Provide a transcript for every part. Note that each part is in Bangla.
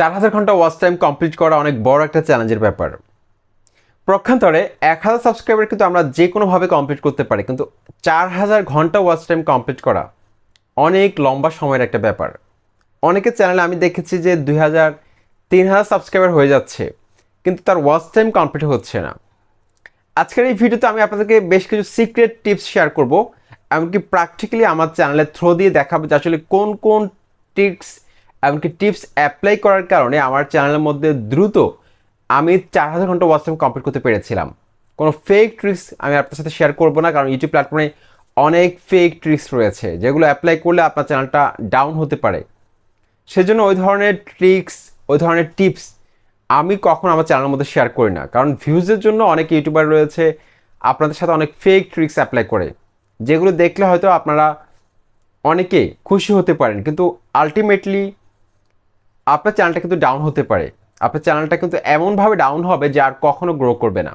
4000 ঘন্টা ওয়াচ টাইম কমপ্লিট করা অনেক বড় একটা চ্যালেঞ্জের ব্যাপার। পক্ষান্তরে 1000 সাবস্ক্রাইবার কিন্তু আমরা যে কোনোভাবে কমপ্লিট করতে পারি, কিন্তু 4000 ঘন্টা ওয়াচ টাইম কমপ্লিট করা অনেক লম্বা সময়ের একটা ব্যাপার। অনেকের চ্যানেলে আমি দেখেছি যে 2000 3000 সাবস্ক্রাইবার হয়ে যাচ্ছে, কিন্তু তার ওয়াচ টাইম কমপ্লিট হচ্ছে না। আজকের এই ভিডিওতে আমি আপনাদেরকে বেশ কিছু সিক্রেট টিপস শেয়ার করব, এমনকি প্র্যাকটিক্যালি আমার চ্যানেলের থ্রো দিয়ে দেখাবো যে আসলে কোন কোন টিপস এমনকি টিপস অ্যাপ্লাই করার কারণে আমার চ্যানেলের মধ্যে দ্রুত আমি 4000 ঘন্টা ওয়াচ টাইম কমপ্লিট করতে পেরেছিলাম। কোনো ফেক ট্রিক্স আমি আপনার সাথে শেয়ার করবো না, কারণ ইউটিউব প্ল্যাটফর্মে অনেক ফেক ট্রিক্স রয়েছে যেগুলো অ্যাপ্লাই করলে আপনার চ্যানেলটা ডাউন হতে পারে। সেজন্য ওই ধরনের ট্রিক্স, ওই ধরনের টিপস আমি কখনো আমার চ্যানেলের মধ্যে শেয়ার করি না, কারণ ভিউজের জন্য অনেক ইউটিউবার রয়েছে আপনাদের সাথে অনেক ফেক ট্রিক্স অ্যাপ্লাই করে, যেগুলো দেখলে হয়তো আপনারা অনেকে খুশি হতে পারেন, কিন্তু আলটিমেটলি আপনার চ্যানেলটা কিন্তু ডাউন হতে পারে। আপনার চ্যানেলটা কিন্তু এমনভাবে ডাউন হবে যে আর কখনো গ্রো করবে না।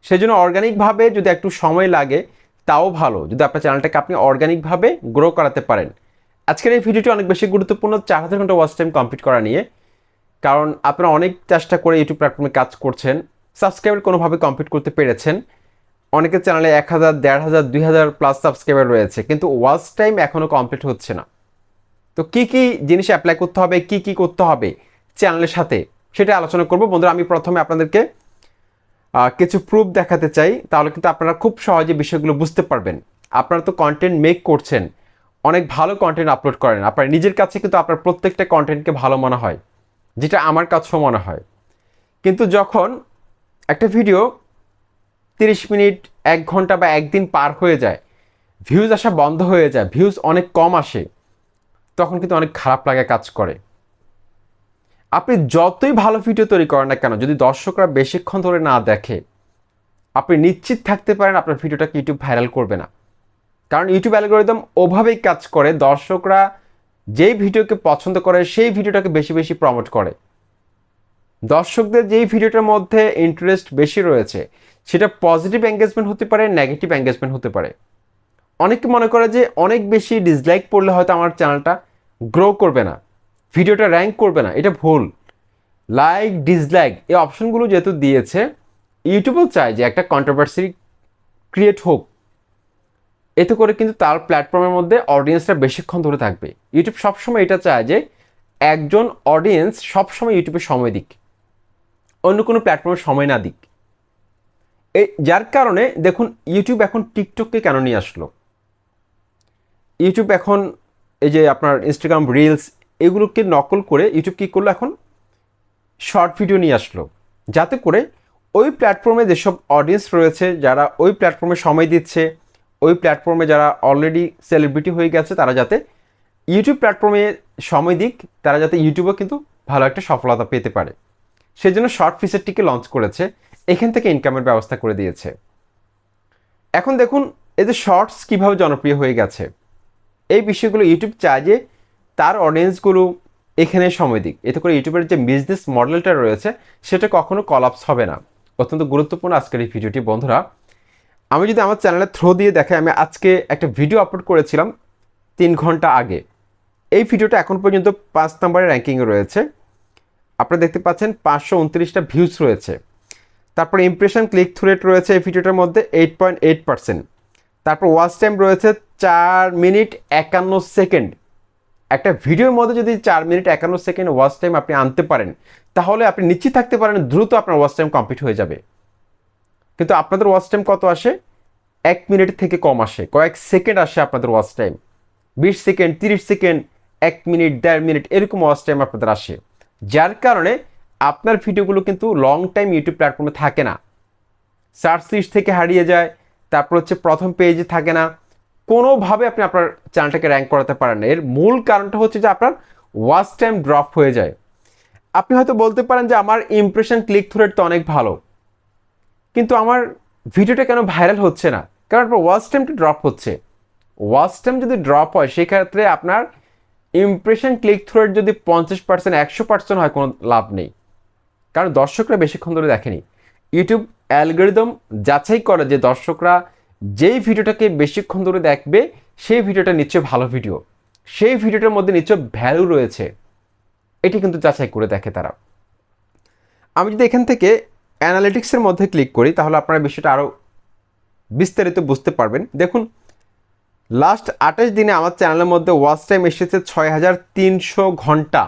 সেজন্য অর্গানিকভাবে যদি একটু সময় লাগে তাও ভালো, যদি আপনার চ্যানেলটাকে আপনি অর্গানিকভাবে গ্রো করাতে পারেন। আজকের এই ভিডিওটি অনেক বেশি গুরুত্বপূর্ণ 4000 ঘন্টা ওয়াচ টাইম কমপ্লিট করা নিয়ে, কারণ আপনারা অনেক চেষ্টা করে ইউটিউব প্ল্যাটফর্মে কাজ করছেন, সাবস্ক্রাইবার কোনোভাবে কমপ্লিট করতে পেরেছেন। অনেকের চ্যানেলে 1000, 1500, 2000 প্লাস সাবস্ক্রাইবার রয়েছে, কিন্তু ওয়াচ টাইম এখনও কমপ্লিট হচ্ছে না। তো কী কী জিনিস অ্যাপ্লাই করতে হবে, কী কী করতে হবে চ্যানেলের সাথে, সেটা আলোচনা করব। বন্ধুরা, আমি প্রথমে আপনাদেরকে কিছু প্রুফ দেখাতে চাই, তাহলে কিন্তু আপনারা খুব সহজে বিষয়গুলো বুঝতে পারবেন। আপনারা তো কন্টেন্ট মেক করছেন, অনেক ভালো কন্টেন্ট আপলোড করেন, আপনার নিজের কাছে কিন্তু আপনার প্রত্যেকটা কন্টেন্টকে ভালো মনে হয়, যেটা আমার কাছেও মনে হয়। কিন্তু যখন একটা ভিডিও 30 মিনিট, 1 ঘন্টা বা একদিন পার হয়ে যায়, ভিউজ আসা বন্ধ হয়ে যায়, ভিউজ অনেক কম আসে, তখন কিন্তু অনেক খারাপ লাগা কাজ করে। আপনি যতই ভালো ভিডিও তৈরি করেন না কেন, যদি দর্শকরা বেশিক্ষণ ধরে না দেখে, আপনি নিশ্চিত থাকতে পারেন আপনার ভিডিওটাকে ইউটিউব ভাইরাল করবে না। কারণ ইউটিউব অ্যালগরিদম ওভাবেই কাজ করে, দর্শকরা যেই ভিডিওকে পছন্দ করে সেই ভিডিওটাকে বেশি বেশি প্রমোট করে। দর্শকদের যেই ভিডিওটার মধ্যে ইন্টারেস্ট বেশি রয়েছে, সেটা পজিটিভ এঙ্গেজমেন্ট হতে পারে, নেগেটিভ এঙ্গেজমেন্ট হতে পারে। অনেকে মনে করে যে অনেক বেশি ডিসলাইক পড়লে হয়তো আমার চ্যানেলটা গ্রো করবে না, ভিডিওটা র্যাঙ্ক করবে না। এটা ভুল। লাইক, ডিসলাইক এই অপশনগুলো যেহেতু দিয়েছে, ইউটিউবও চায় যে একটা কন্ট্রোভার্সি ক্রিয়েট হোক, এতে করে কিন্তু তার প্ল্যাটফর্মের মধ্যে অডিয়েন্সটা বেশিক্ষণ ধরে থাকবে। ইউটিউব সবসময় এটা চায় যে একজন অডিয়েন্স সবসময় ইউটিউবে সময় দিক, অন্য কোনো প্ল্যাটফর্মে সময় না দিক। এই যার কারণে দেখুন, ইউটিউব এখন টিকটককে কেন নিয়ে আসলো। ইউটিউব এখন এই যে আপনার ইনস্টাগ্রাম রিলস, এগুলোকে নকল করে ইউটিউব কী করলো, এখন শর্ট ভিডিও নিয়ে আসলো, যাতে করে ওই প্ল্যাটফর্মে যেসব অডিয়েন্স রয়েছে, যারা ওই প্ল্যাটফর্মে সময় দিচ্ছে, ওই প্ল্যাটফর্মে যারা অলরেডি সেলিব্রিটি হয়ে গেছে, তারা যাতে ইউটিউব প্ল্যাটফর্মে সময় দিক, তারা যাতে ইউটিউবেও কিন্তু ভালো একটা সফলতা পেতে পারে। সেজন্য শর্ট ফিচারটিকে লঞ্চ করেছে, এখান থেকে ইনকামের ব্যবস্থা করে দিয়েছে। এখন দেখুন, এই যে শর্টস কীভাবে জনপ্রিয় হয়ে গেছে, এই বিষয়গুলো ইউটিউব চায় যে তার অডিয়েন্সগুলো এখানে সময় দিক, এতে করে ইউটিউবের যে বিজনেস মডেলটা রয়েছে সেটা কখনো কলাপস হবে না। অত্যন্ত গুরুত্বপূর্ণ আজকের এই ভিডিওটি। বন্ধুরা, আমি যদি আমার চ্যানেলের থ্রো দিয়ে দেখাই, আমি আজকে একটা ভিডিও আপলোড করেছিলাম 3 ঘন্টা আগে। এই ভিডিওটা এখন পর্যন্ত 5 নম্বরের র্যাঙ্কিংয়ে রয়েছে। আপনারা দেখতে পাচ্ছেন 529টা ভিউজ রয়েছে। তারপরে ইমপ্রেশন ক্লিক থ্রু রেট রয়েছে এই ভিডিওটার মধ্যে 8.8%। তারপর ওয়াচ টাইম রয়েছে 4 মিনিট 51 সেকেন্ড। একটা ভিডিওর মধ্যে যদি 4 মিনিট 51 সেকেন্ড ওয়াচ টাইম আপনি আনতে পারেন, তাহলে আপনি নিশ্চিত থাকতে পারেন দ্রুত আপনার ওয়াচ টাইম কমপ্লিট হয়ে যাবে। কিন্তু আপনাদের ওয়াচ টাইম কত আসে? 1 মিনিট থেকে কম আসে, কয়েক সেকেন্ড আসে আপনাদের watch time. 20 second, 30 second, 1 minute, 1.5 minute এরকম ওয়াচ টাইম আপনাদের আসে, যার কারণে আপনার ভিডিওগুলো কিন্তু লং টাইম ইউটিউব প্ল্যাটফর্মে থাকে না, সার্চ লিস্ট থেকে হারিয়ে যায়, তারপর হচ্ছে প্রথম পেজে থাকে না, কোনোভাবে আপনি আপনার চ্যানেলটাকে র্যাঙ্ক করাতে পারেন না। এর মূল কারণটা হচ্ছে যে আপনার ওয়াচ টাইম ড্রপ হয়ে যায়। আপনি হয়তো বলতে পারেন যে আমার ইমপ্রেশন ক্লিক থ্রু রেট তো অনেক ভালো, কিন্তু আমার ভিডিওটা কেন ভাইরাল হচ্ছে না? কারণ আপনার ওয়াচ টাইমটা ড্রপ হচ্ছে। ওয়াচ টাইম যদি ড্রপ হয়, সেক্ষেত্রে আপনার ইমপ্রেশন ক্লিক থ্রু রেট যদি 50%, 100% হয়, কোনো লাভ নেই, কারণ দর্শকরা বেশিক্ষণ ধরে দেখেনি। ইউটিউব অ্যালগরিদম যাচাই করে যে দর্শকরা যেই ভিডিওটাকে বেশিক্ষণ ধরে দেখবে, সেই ভিডিওটা নিশ্চয়ই ভালো ভিডিও, সেই ভিডিওটার মধ্যে নিশ্চয় ভ্যালু রয়েছে। এটি কিন্তু যাচাই করে দেখে তারা। আমি যদি এখান থেকে অ্যানালিটিক্সের মধ্যে ক্লিক করি তাহলে আপনারা বিষয়টা আরও বিস্তারিত বুঝতে পারবেন। দেখুন লাস্ট 28 দিনে আমার চ্যানেলের মধ্যে ওয়াচ টাইম এসেছে 6300 ঘন্টা।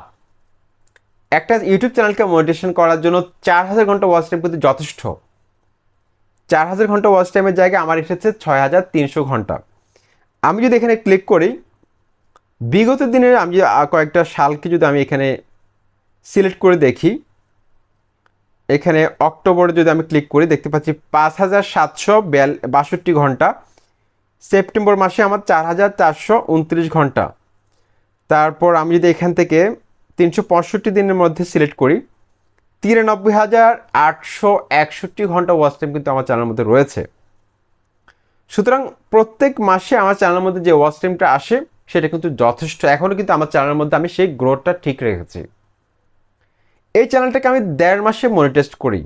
একটা ইউটিউব চ্যানেলকে মনিটাইজেশন করার জন্য 4000 ঘন্টা ওয়াচ টাইম কিন্তু যথেষ্ট। 4000 ঘন্টা ওয়াচ টাইমের জায়গায় আমার এসেছে 6300 ঘন্টা। আমি যদি এখানে ক্লিক করি বিগত দিনের আমি কয়েকটা সালকে যদি আমি এখানে সিলেক্ট করে দেখি, এখানে অক্টোবরে যদি আমি ক্লিক করি দেখতে পাচ্ছি 5762 ঘন্টা। সেপ্টেম্বর মাসে আমার 4429 ঘন্টা। তারপর আমি যদি এখান থেকে 365 দিনের মধ্যে সিলেক্ট করি 93,861 ঘন্টা ওয়াচ টাইম কিন্তু আমার চ্যানেলের মধ্যে রয়েছে। সুতরাং প্রত্যেক মাসে আমার চ্যানেলের মধ্যে যে ওয়াচ টাইমটা আসে সেটা কিন্তু যথেষ্ট। এখনও কিন্তু আমার চ্যানেলের মধ্যে আমি সেই গ্রোথটা ঠিক রেখেছি। এই চ্যানেলটাকে আমি 1.5 মাসে মনিটাইজ করি।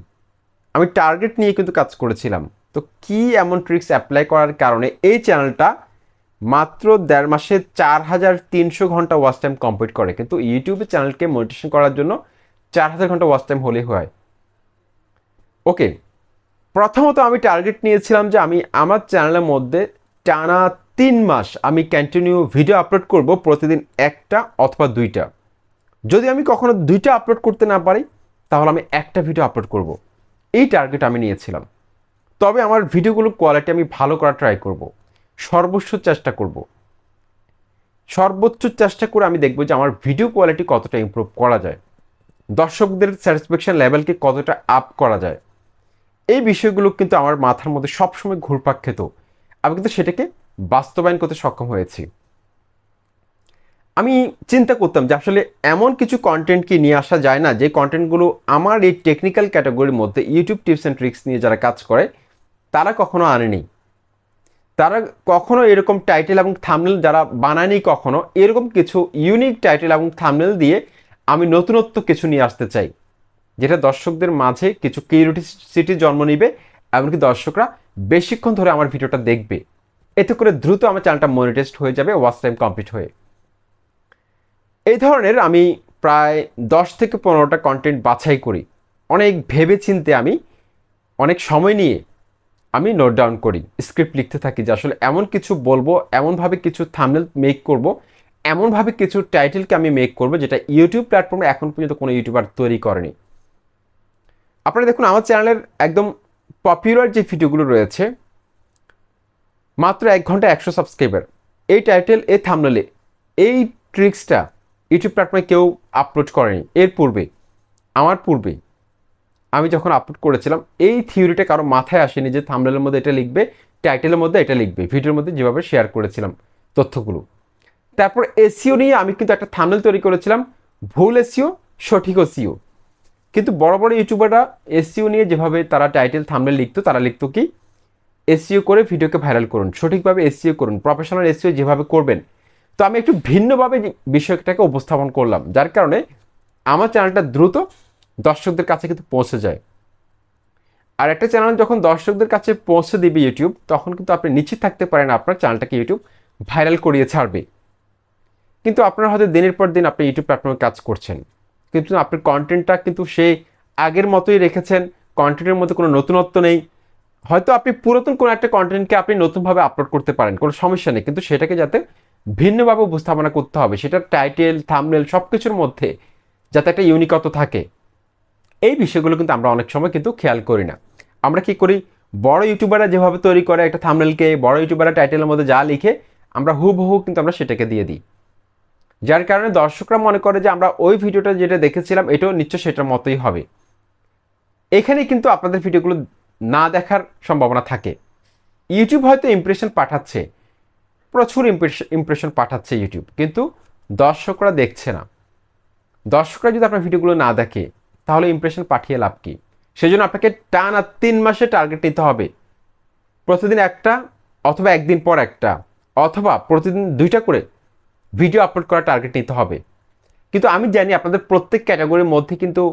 আমি টার্গেট নিয়ে কিন্তু কাজ করেছিলাম। তো কি এমন ট্রিক্স অ্যাপ্লাই করার কারণে এই চ্যানেলটা মাত্র 1.5 মাসে 4300 ঘন্টা ওয়াচ টাইম কমপ্লিট করে। কিন্তু ইউটিউবে চ্যানেলকে মনিটাইজেশন করার জন্য 4000 ঘন্টা ওয়াচ টাইম হলেই হয়। ওকে, প্রথমত আমি টার্গেট নিয়েছিলাম যে আমি আমার চ্যানেলের মধ্যে টানা 3 মাস আমি কন্টিনিউ ভিডিও আপলোড করব, প্রতিদিন একটা অথবা দুইটা। যদি আমি কখনো দুইটা আপলোড করতে না পারি তাহলে আমি একটা ভিডিও আপলোড করব। এই টার্গেট আমি নিয়েছিলাম। তবে আমার ভিডিওগুলোর কোয়ালিটি আমি ভালো করার ট্রাই করব, সর্বোচ্চ চেষ্টা করব। সর্বোচ্চ চেষ্টা করে আমি দেখব যে আমার ভিডিও কোয়ালিটি কতটা ইমপ্রুভ করা যায়, দর্শকদের স্যাটিসফ্যাকশন লেভেলকে কতটা আপ করা যায়। এই বিষয়গুলো কিন্তু আমার মাথার মধ্যে সবসময় ঘুরপাক খেত। আমি কিন্তু সেটাকে বাস্তবায়ন করতে সক্ষম হয়েছি। আমি চিন্তা করতাম যে আসলে এমন কিছু কন্টেন্ট কি নিয়ে আসা যায় না যে কন্টেন্টগুলো আমার এই টেকনিক্যাল ক্যাটাগরির মধ্যে ইউটিউব টিপস অ্যান্ড ট্রিক্স নিয়ে যারা কাজ করে তারা কখনো আনেনি। তারা কখনো এরকম টাইটেল এবং থাম্বনেল যারা বানায়নি, কখনো এরকম কিছু ইউনিক টাইটেল এবং থাম্বনেল দিয়ে আমি নতুনত্ব কিছু নিয়ে আসতে চাই, যেটা দর্শকদের মাঝে কিছু কিউরিওসিটি জন্ম নিবে, এমনকি দর্শকরা বেশিক্ষণ ধরে আমার ভিডিওটা দেখবে। এতে করে দ্রুত আমার চ্যানেলটা মনিটাইজড হয়ে যাবে ওয়াচ টাইম কমপ্লিট হয়ে। এই ধরনের আমি প্রায় 10 থেকে 15টা কন্টেন্ট বাছাই করি। অনেক ভেবে চিন্তে আমি অনেক সময় নিয়ে আমি নোট ডাউন করি, স্ক্রিপ্ট লিখতে থাকি যে আসলে এমন কিছু বলবো, এমনভাবে কিছু থাম্বনেল মেক করব, এমনভাবে কিছু টাইটেলকে আমি মেক করব যেটা ইউটিউব প্ল্যাটফর্মে এখন পর্যন্ত কোনো ইউটিউবার তৈরি করেনি। আপনারা দেখুন আমার চ্যানেলের একদম পপুলার যে ভিডিওগুলো রয়েছে, মাত্র 1 ঘন্টা 100 সাবস্ক্রাইবার, এই টাইটেল এই থাম্বনেলে এই ট্রিক্সটা ইউটিউব প্ল্যাটফর্মে কেউ আপলোড করেনি। এর পূর্বে আমার পূর্বে আমি যখন আপলোড করেছিলাম এই থিওরিটা কারো মাথায় আসেনি যে থাম্বনেলের মধ্যে এটা লিখবে, টাইটেলের মধ্যে এটা লিখবে, ভিডিওর মধ্যে যেভাবে শেয়ার করেছিলাম তথ্যগুলো। তারপর এসইও নিয়ে আমি কিন্তু একটা থাম্বনেল তৈরি করেছিলাম, ভুল এসইও সঠিক এসইও। কিন্তু বড় বড় ইউটিউবাররা এসইও নিয়ে যেভাবে তারা টাইটেল থাম্বনেল লিখতো, তারা লিখতো কি এসইও করে ভিডিওকে ভাইরাল করুন, সঠিকভাবে এসইও করুন, প্রফেশনাল এসইও যেভাবে করবেন। তো আমি একটু ভিন্নভাবে বিষয়টাকে উপস্থাপন করলাম, যার কারণে আমার চ্যানেলটা দ্রুত দর্শকদের কাছে কিন্তু পৌঁছে যায়। আর একটা চ্যানেল যখন দর্শকদের কাছে পৌঁছে দিবে ইউটিউব, তখন কিন্তু আপনি নিশ্চিত থাকতে পারেন আপনার চ্যানেলটাকে ইউটিউব ভাইরাল করিয়ে ছাড়বে। কিন্তু আপনারা হয়তো দিনের পর দিন আপনি ইউটিউব প্ল্যাটফর্মে কাজ করছেন, কিন্তু আপনার কন্টেন্টটা কিন্তু সেই আগের মতোই রেখেছেন, কন্টেন্টের মধ্যে কোনো নতুনত্ব নেই। হয়তো আপনি পুরাতন কোনো একটা কন্টেন্টকে আপনি নতুনভাবে আপলোড করতে পারেন, কোনো সমস্যা নেই, কিন্তু সেটাকে যাতে ভিন্নভাবে উপস্থাপনা করতে হবে, সেটার টাইটেল থাম্বনেল সব কিছুর মধ্যে যাতে একটা ইউনিকত্ব থাকে। এই বিষয়গুলো কিন্তু আমরা অনেক সময় কিন্তু খেয়াল করি না। আমরা কি করি, বড় ইউটিউবাররা যেভাবে তৈরি করে একটা থাম্বনেলকে, বড় ইউটিউবাররা টাইটেলের মধ্যে যা লিখে আমরা হুবহু কিন্তু আমরা সেটাকে দিয়ে দিই, যার কারণে দর্শকরা মনে করে যে আমরা ওই ভিডিওটা যেটা দেখেছিলাম এটাও নিশ্চয় সেটার মতোই হবে। এখানে কিন্তু আপনাদের ভিডিওগুলো না দেখার সম্ভাবনা থাকে। ইউটিউব হয়তো ইমপ্রেশন পাঠাচ্ছে, প্রচুর ইমপ্রেশন পাঠাচ্ছে ইউটিউব, কিন্তু দর্শকরা দেখছে না। দর্শকরা যদি আপনার ভিডিওগুলো না দেখে তাহলে ইমপ্রেশন পাঠিয়ে লাভ কি? সেজন্য আপনাকে টানা 3 মাসে টার্গেট নিতে হবে। প্রতিদিন একটা অথবা একদিন পর একটা অথবা প্রতিদিন 2টা করে ভিডিও আপলোড করার টার্গেট নিতে হবে। কিন্তু আমি জানি আপনাদের প্রত্যেক ক্যাটাগরির মধ্যে কিন্তু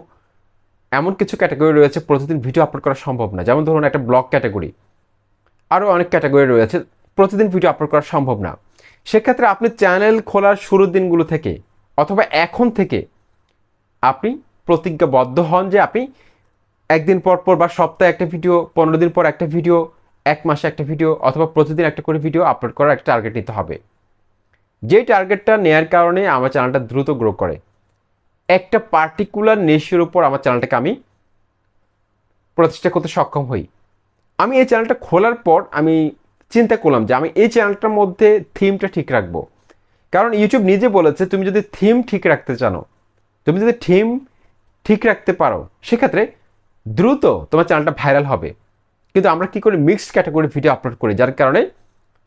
এমন কিছু ক্যাটাগরি রয়েছে প্রতিদিন ভিডিও আপলোড করা সম্ভব না। যেমন ধরুন একটা ব্লগ ক্যাটাগরি, আরও অনেক ক্যাটাগরি রয়েছে, প্রতিদিন ভিডিও আপলোড করা সম্ভব না। সেক্ষেত্রে আপনি চ্যানেল খোলার শুরুর দিনগুলো থেকে অথবা এখন থেকে আপনি প্রতিজ্ঞাবদ্ধ হন যে আপনি একদিন পর পর বা সপ্তাহে একটা ভিডিও, 15 দিন পর একটা ভিডিও, এক মাসে একটা ভিডিও অথবা প্রতিদিন একটা করে ভিডিও আপলোড করার একটা টার্গেট নিতে হবে। যে টার্গেটটা নেওয়ার কারণে আমার চ্যানেলটা দ্রুত গ্রো করে। একটা পার্টিকুলার নিশের উপর আমার চ্যানেলটাকে আমি প্রতিষ্ঠা করতে সক্ষম হই। আমি এই চ্যানেলটা খোলার পর আমি চিন্তা করলাম যে আমি এই চ্যানেলটার মধ্যে থিমটা ঠিক রাখবো। কারণ ইউটিউব নিজে বলেছে তুমি যদি থিম ঠিক রাখতে জানো, তুমি যদি থিম ঠিক রাখতে পারো, সেক্ষেত্রে দ্রুত তোমার চ্যানেলটা ভাইরাল হবে। কিন্তু আমরা কী করি, মিক্সড ক্যাটাগরি ভিডিও আপলোড করি, যার কারণে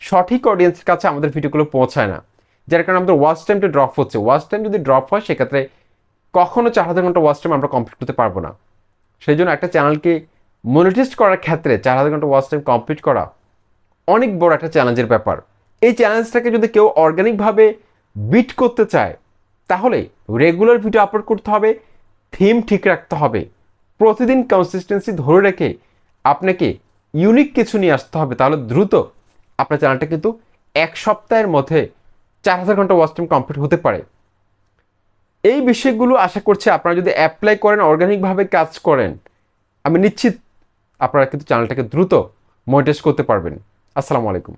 সঠিক অডিয়েন্সের কাছে আমাদের ভিডিওগুলো পৌঁছায় না, যার কারণে আমাদের ওয়াচ টাইমটা ড্রপ হচ্ছে। ওয়াচ টাইম যদি ড্রপ হয় সেক্ষেত্রে কখনো 4000 ঘন্টা ওয়াচ টাইম আমরা কমপ্লিট করতে পারবো না। সেই জন্য একটা চ্যানেলকে মনিটাইজ করার ক্ষেত্রে 4000 ঘন্টা ওয়াচ টাইম কমপ্লিট করা অনেক বড় একটা চ্যালেঞ্জের ব্যাপার। এই চ্যালেঞ্জটাকে যদি কেউ অর্গানিকভাবে বিট করতে চায়, তাহলে রেগুলার ভিডিও আপলোড করতে হবে, থিম ঠিক রাখতে হবে, প্রতিদিন কনসিস্টেন্সি ধরে রেখে আপনাকে ইউনিক কিছু নিয়ে আসতে হবে। তাহলে দ্রুত আপনার চ্যানেলটা কিন্তু এক সপ্তাহের মধ্যে 4000 ঘন্টা ওয়াচ টাইম কমপ্লিট হতে পারে। এই বিষয়গুলো আশা করছি আপনারা যদি অ্যাপ্লাই করেন, অর্গানিকভাবে কাজ করেন, আমি নিশ্চিত আপনারা কিন্তু চ্যানেলটাকে দ্রুত মনিটাইজ করতে পারবেন। আসসালামু আলাইকুম।